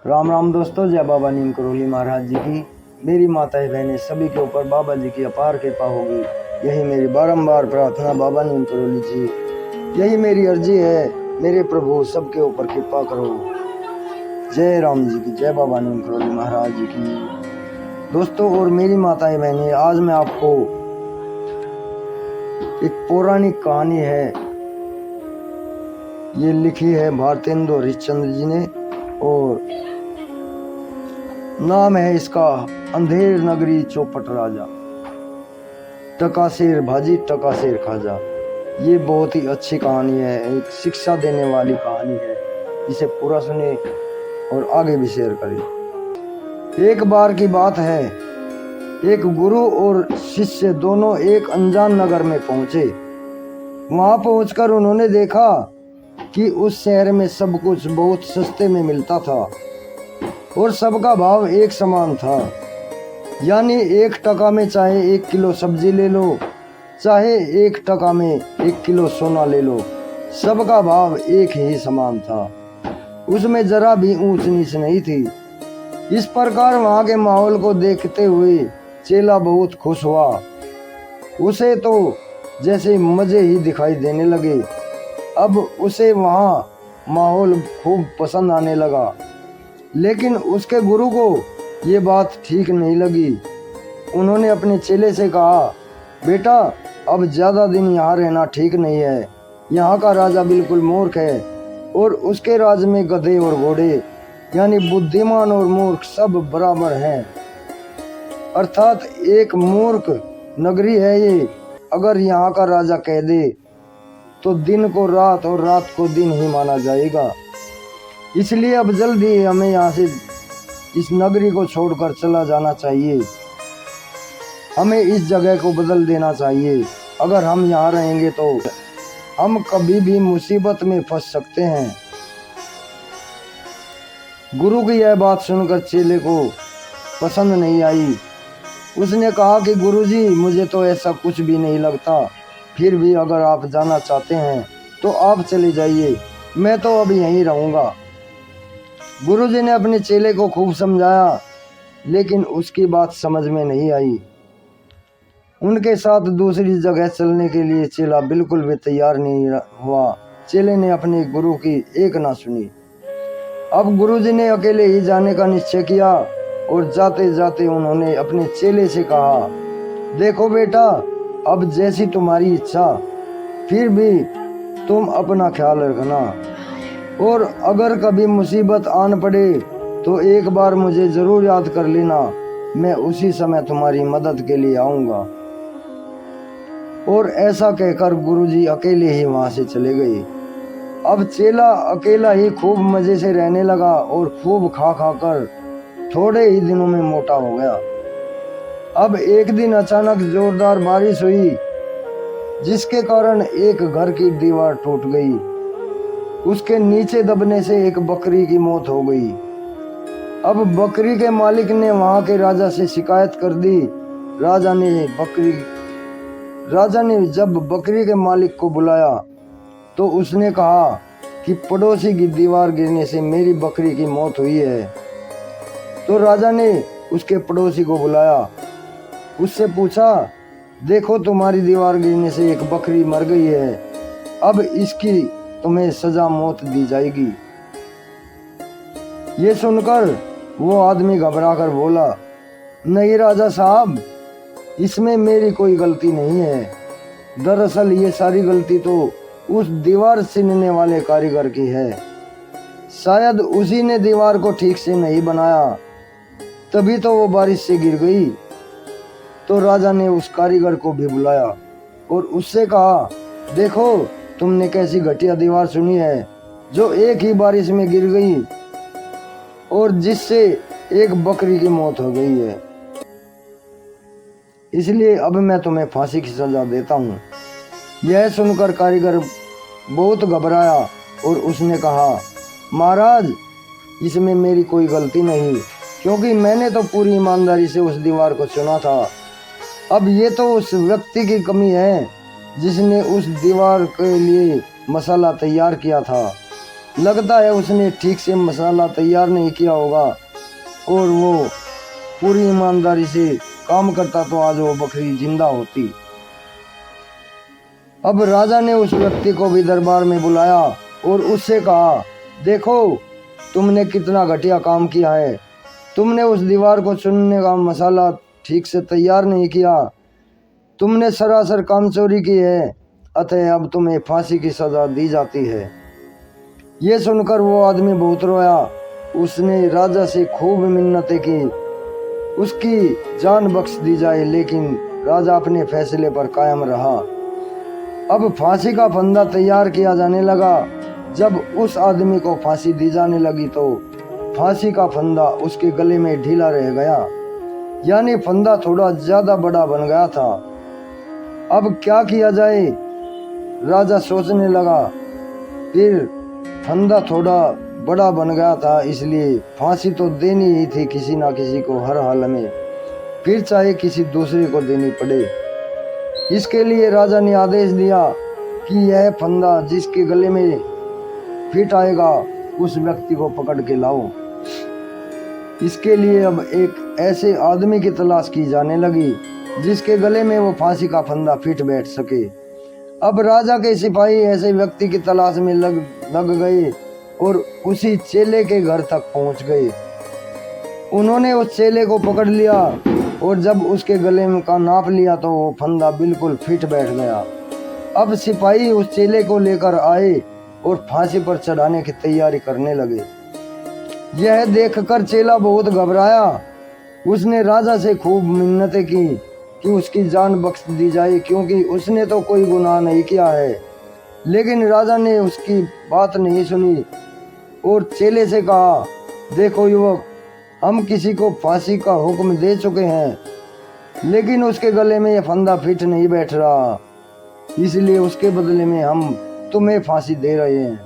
राम राम दोस्तों, जय बाबा नीम करोली महाराज जी की। मेरी माताएं बहनें सभी के ऊपर बाबा जी की अपार कृपा होगी, यही मेरी बारंबार प्रार्थना बाबा नीम करोली जी। यही मेरी अर्जी है, मेरे प्रभु सबके ऊपर कृपा करो। जय राम जी की, जय बाबा नीम करोली महाराज जी की। दोस्तों और मेरी माताएं बहनें, आज मैं आपको एक पौराणिक कहानी है, ये लिखी है भारतेंदु हरिश्चंद्र जी ने और नाम है इसका अंधेर नगरी चौपट राजा। टकाशेर भाजी टकाशेर खाजा। ये बहुत ही अच्छी कहानी है, एक शिक्षा देने वाली कहानी है। इसे पूरा सुने और आगे भी शेयर करें। एक बार की बात है, एक गुरु और शिष्य दोनों एक अनजान नगर में पहुंचे। वहां पहुंचकर उन्होंने देखा कि उस शहर में सब कुछ बहुत सस्ते में मिलता था और सबका भाव एक समान था। यानी 1 टका में चाहे 1 किलो सब्जी ले लो, चाहे 1 टका में 1 किलो सोना ले लो, सबका भाव एक ही समान था। उसमें जरा भी ऊंच नीच नहीं थी। इस प्रकार वहां के माहौल को देखते हुए चेला बहुत खुश हुआ। उसे तो जैसे मजे ही दिखाई देने लगे। अब उसे वहां माहौल खूब पसंद आने लगा, लेकिन उसके गुरु को ये बात ठीक नहीं लगी। उन्होंने अपने चेले से कहा, बेटा अब ज़्यादा दिन यहाँ रहना ठीक नहीं है। यहाँ का राजा बिल्कुल मूर्ख है और उसके राज में गधे और घोड़े यानी बुद्धिमान और मूर्ख सब बराबर हैं। अर्थात एक मूर्ख नगरी है ये। अगर यहाँ का राजा कह दे तो दिन को रात और रात को दिन ही माना जाएगा। इसलिए अब जल्दी हमें यहाँ से इस नगरी को छोड़कर चला जाना चाहिए। हमें इस जगह को बदल देना चाहिए। अगर हम यहाँ रहेंगे तो हम कभी भी मुसीबत में फंस सकते हैं। गुरु की यह बात सुनकर चेले को पसंद नहीं आई। उसने कहा कि गुरुजी, मुझे तो ऐसा कुछ भी नहीं लगता। फिर भी अगर आप जाना चाहते हैं तो आप चले जाइए, मैं तो अब यहीं रहूँगा। गुरुजी ने अपने चेले को खूब समझाया, लेकिन उसकी बात समझ में नहीं आई। उनके साथ दूसरी जगह चलने के लिए चेला बिल्कुल भी तैयार नहीं हुआ। चेले ने अपने गुरु की एक ना सुनी। अब गुरुजी ने अकेले ही जाने का निश्चय किया और जाते जाते उन्होंने अपने चेले से कहा, देखो बेटा, अब जैसी तुम्हारी इच्छा, फिर भी तुम अपना ख्याल रखना और अगर कभी मुसीबत आन पड़े तो एक बार मुझे ज़रूर याद कर लेना। मैं उसी समय तुम्हारी मदद के लिए आऊँगा। और ऐसा कहकर गुरुजी अकेले ही वहाँ से चले गए। अब चेला अकेला ही खूब मज़े से रहने लगा और खूब खा खा कर थोड़े ही दिनों में मोटा हो गया। अब एक दिन अचानक जोरदार बारिश हुई, जिसके कारण एक घर की दीवार टूट गई। उसके नीचे दबने से एक बकरी की मौत हो गई। अब बकरी के मालिक ने वहां के राजा से शिकायत कर दी। राजा ने जब बकरी के मालिक को बुलाया तो उसने कहा कि पड़ोसी की दीवार गिरने से मेरी बकरी की मौत हुई है। तो राजा ने उसके पड़ोसी को बुलाया, उससे पूछा, देखो तुम्हारी दीवार गिरने से एक बकरी मर गई है, अब इसकी तुम्हें सजा मौत दी जाएगी। ये सुनकर वो आदमी घबराकर बोला, नहीं राजा साहब, इसमें मेरी कोई गलती नहीं है। दरअसल ये सारी गलती तो उस दीवार सीनने वाले कारीगर की है। शायद उसी ने दीवार को ठीक से नहीं बनाया, तभी तो वो बारिश से गिर गई। तो राजा ने उस कारीगर को भी बुलाया और उससे कहा, देखो तुमने कैसी घटिया दीवार सुनी है जो एक ही बारिश में गिर गई और जिससे एक बकरी की मौत हो गई है। इसलिए अब मैं तुम्हें फांसी की सजा देता हूँ। यह सुनकर कारीगर बहुत घबराया और उसने कहा, महाराज, इसमें मेरी कोई गलती नहीं, क्योंकि मैंने तो पूरी ईमानदारी से उस दीवार को चुना था। अब ये तो उस व्यक्ति की कमी है जिसने उस दीवार के लिए मसाला तैयार किया था। लगता है उसने ठीक से मसाला तैयार नहीं किया होगा और वो पूरी ईमानदारी से काम करता तो आज वो बकरी जिंदा होती। अब राजा ने उस व्यक्ति को भी दरबार में बुलाया और उससे कहा, देखो तुमने कितना घटिया काम किया है। तुमने उस दीवार को चुनने का मसाला ठीक से तैयार नहीं किया। तुमने सरासर काम चोरी की है, अतः अब तुम्हें फांसी की सजा दी जाती है। ये सुनकर वो आदमी बहुत रोया। उसने राजा से खूब मिन्नतें की, उसकी जान बख्श दी जाए, लेकिन राजा अपने फैसले पर कायम रहा। अब फांसी का फंदा तैयार किया जाने लगा। जब उस आदमी को फांसी दी जाने लगी तो फांसी का फंदा उसके गले में ढीला रह गया, यानी फंदा थोड़ा ज्यादा बड़ा बन गया था। अब क्या किया जाए, राजा सोचने लगा। फिर फंदा थोड़ा बड़ा बन गया था, इसलिए फांसी तो देनी ही थी किसी ना किसी को हर हाल में, फिर चाहे किसी दूसरे को देनी पड़े। इसके लिए राजा ने आदेश दिया कि यह फंदा जिसके गले में फिट आएगा उस व्यक्ति को पकड़ के लाओ। इसके लिए अब एक ऐसे आदमी की तलाश की जाने लगी जिसके गले में वो फांसी का फंदा फिट बैठ सके। अब राजा के सिपाही ऐसे व्यक्ति की तलाश में लग गए और उसी चेले के घर तक पहुंच गए। उन्होंने उस चेले को पकड़ लिया और जब उसके गले में का नाप लिया तो वो फंदा बिल्कुल फिट बैठ गया। अब सिपाही उस चेले को लेकर आए और फांसी पर चढ़ाने की तैयारी करने लगे। यह देखकर चेला बहुत घबराया। उसने राजा से खूब मिन्नतें की कि उसकी जान बख्श दी जाए, क्योंकि उसने तो कोई गुनाह नहीं किया है। लेकिन राजा ने उसकी बात नहीं सुनी और चेले से कहा, देखो युवक, हम किसी को फांसी का हुक्म दे चुके हैं, लेकिन उसके गले में यह फंदा फिट नहीं बैठ रहा, इसलिए उसके बदले में हम तुम्हें फांसी दे रहे हैं।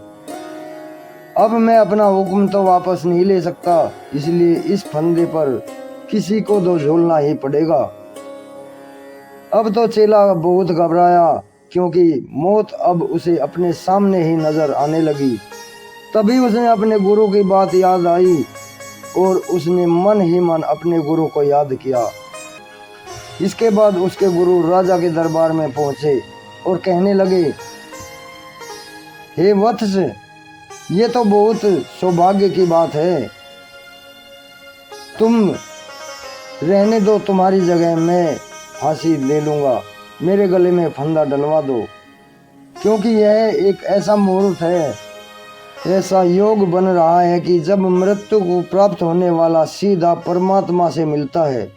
अब मैं अपना हुक्म तो वापस नहीं ले सकता, इसलिए इस फंदे पर किसी को तो झूलना ही पड़ेगा। अब तो चेला बहुत घबराया, क्योंकि मौत अब उसे अपने सामने ही नजर आने लगी। तभी उसने अपने गुरु की बात याद आई और उसने मन ही मन अपने गुरु को याद किया। इसके बाद उसके गुरु राजा के दरबार में पहुंचे और कहने लगे, हे वत्स, ये तो बहुत सौभाग्य की बात है। तुम रहने दो, तुम्हारी जगह मैं फांसी ले लूंगा। मेरे गले में फंदा डलवा दो, क्योंकि यह एक ऐसा मुहूर्त है, ऐसा योग बन रहा है कि जब मृत्यु को प्राप्त होने वाला सीधा परमात्मा से मिलता है,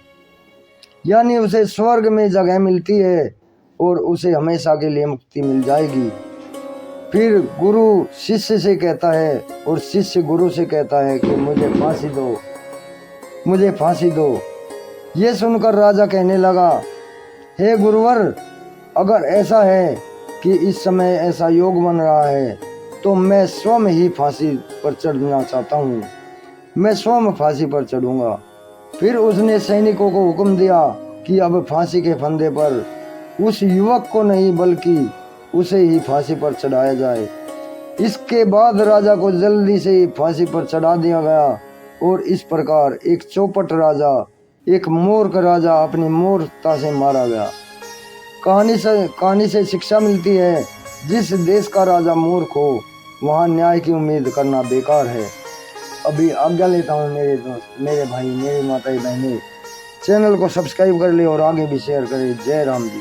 यानी उसे स्वर्ग में जगह मिलती है और उसे हमेशा के लिए मुक्ति मिल जाएगी। फिर गुरु शिष्य से कहता है और शिष्य गुरु से कहता है कि मुझे फांसी दो, मुझे फांसी दो। ये सुनकर राजा कहने लगा, हे गुरुवर, अगर ऐसा है कि इस समय ऐसा योग बन रहा है तो मैं स्वयं ही फांसी पर चढ़ना चाहता हूँ, मैं स्वयं फांसी पर चढ़ूंगा। फिर उसने सैनिकों को हुक्म दिया कि अब फांसी के फंदे पर उस युवक को नहीं बल्कि उसे ही फांसी पर चढ़ाया जाए। इसके बाद राजा को जल्दी से फांसी पर चढ़ा दिया गया और इस प्रकार एक चौपट राजा, एक मूर्ख राजा अपनी मूर्खता से मारा गया। कहानी से शिक्षा मिलती है, जिस देश का राजा मूर्ख हो वहाँ न्याय की उम्मीद करना बेकार है। अभी आज्ञा लेता हूँ मेरे दोस्त, मेरे भाई, मेरी माताएं, बहनें। चैनल को सब्सक्राइब कर ले और आगे भी शेयर करें। जय राम जी।